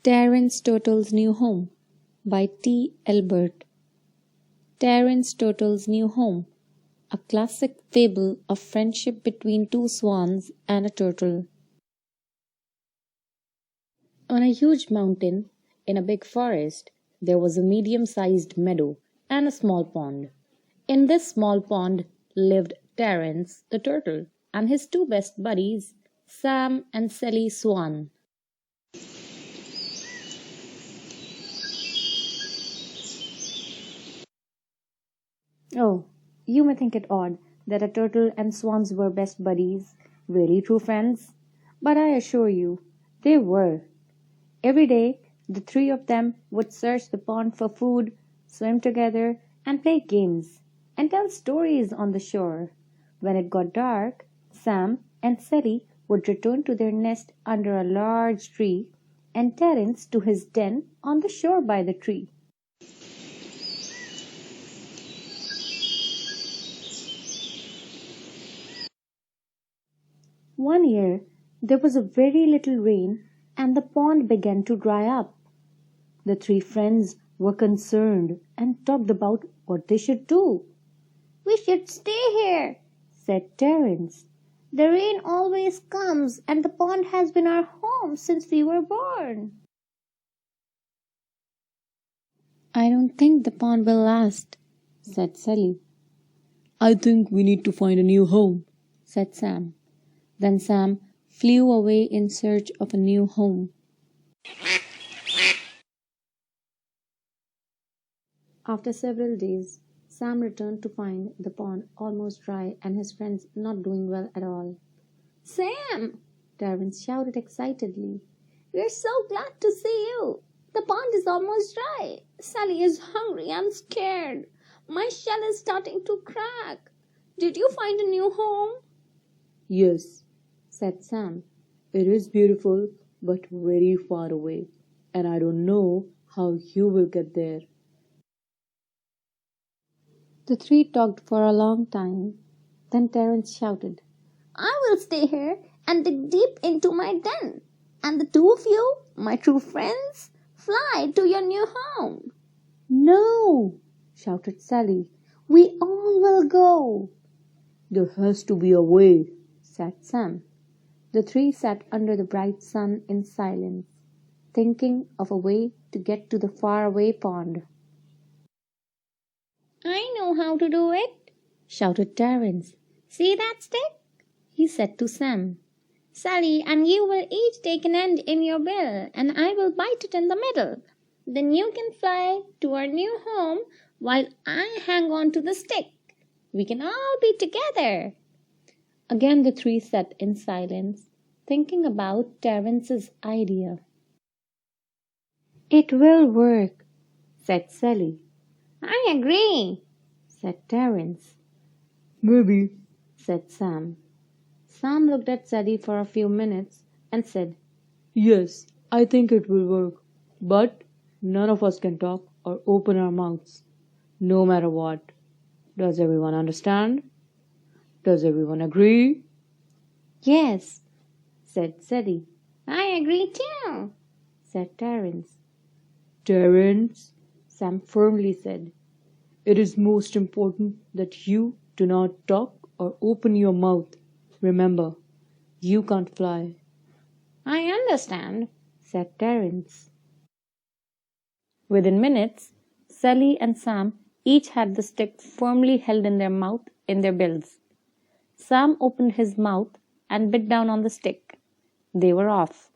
Terrance Turtle's New Home by T.Albert. Terrance Turtle's New Home, a classic fable of friendship between two swans and a turtle. On a huge mountain, in a big forest, there was a medium-sized meadow and a small pond. In this small pond lived Terrance the turtle and his two best buddies, Sam and Sally Swan. Oh, you may think it odd that a turtle and swans were best buddies, really true friends, but I assure you, they were. Every day, the three of them would search the pond for food, swim together, and play games, and tell stories on the shore. When it got dark, Sam and Sally would return to their nest under a large tree, and Terrance to his den on the shore by the tree. One year there was a very little rain, and the pond began to dry up. The three friends were concerned and talked about what they should do. "We should stay here," said Terrance. "The rain always comes, and the pond has been our home since we were born." "I don't think the pond will last," said Sally. "I think we need to find a new home," said Sam. Then Sam flew away in search of a new home. After several days, Sam returned to find the pond almost dry and his friends not doing well at all. "Sam!" Terrance shouted excitedly. "We're so glad to see you! The pond is almost dry. Sally is hungry and scared. My shell is starting to crack. Did you find a new home?" "Yes," said Sam. "It is beautiful, but very far away, and I don't know how you will get there." The three talked for a long time. Then Terrance shouted, "I will stay here and dig deep into my den, and the two of you, my true friends, fly to your new home." "No!" shouted Sally. "We all will go." "There has to be a way," said Sam. The three sat under the bright sun in silence, thinking of a way to get to the faraway pond. "I know how to do it," shouted Terrance. "See that stick?" he said to Sam. "Sally and you will each take an end in your bill, and I will bite it in the middle. Then you can fly to our new home while I hang on to the stick. We can all be together." Again the three sat in silence, thinking about Terrance's idea. "It will work," said Sally. "I agree," said Terrance. "Maybe," said Sam. Sam looked at Sally for a few minutes and said, "Yes, I think it will work, but none of us can talk or open our mouths, no matter what. Does everyone understand? Does everyone agree?" "Yes," said Sally. "I agree too," said Terrance. "Terrance," Sam firmly said, "it is most important that you do not talk or open your mouth. Remember, you can't fly." "I understand," said Terrance. Within minutes, Sally and Sam each had the stick firmly held in their mouth in their bills. Sam opened his mouth and bit down on the stick. They were off.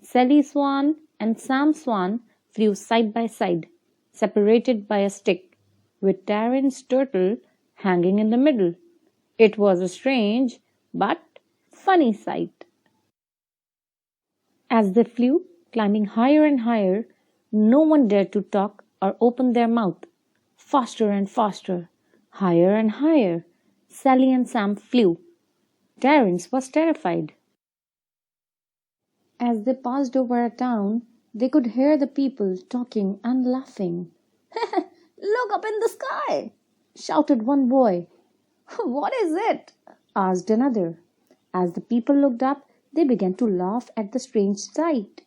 Sally Swan and Sam Swan flew side by side, separated by a stick, with Terrance Turtle hanging in the middle. It was a strange but funny sight. As they flew, climbing higher and higher, no one dared to talk or open their mouth. Faster and faster, higher and higher, Sally and Sam flew. Terrance was terrified. As they passed over a town, they could hear the people talking and laughing. "Look up in the sky!" shouted one boy. "What is it?" asked another. As the people looked up, they began to laugh at the strange sight.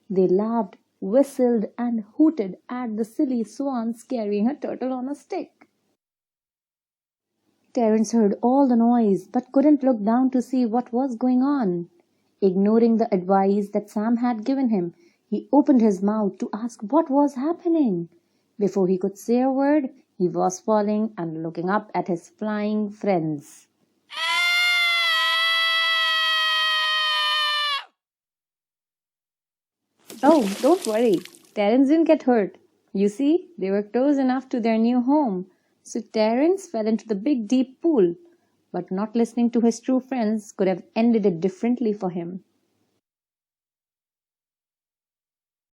They laughed whistled, and hooted at the silly swans carrying a turtle on a stick. Terence heard all the noise but couldn't look down to see what was going on. Ignoring the advice that Sam had given him, he opened his mouth to ask what was happening. Before he could say a word, he was falling and looking up at his flying friends. Oh, don't worry. Terence didn't get hurt. You see, they were close enough to their new home. So Terence fell into the big deep pool. But not listening to his true friends could have ended it differently for him.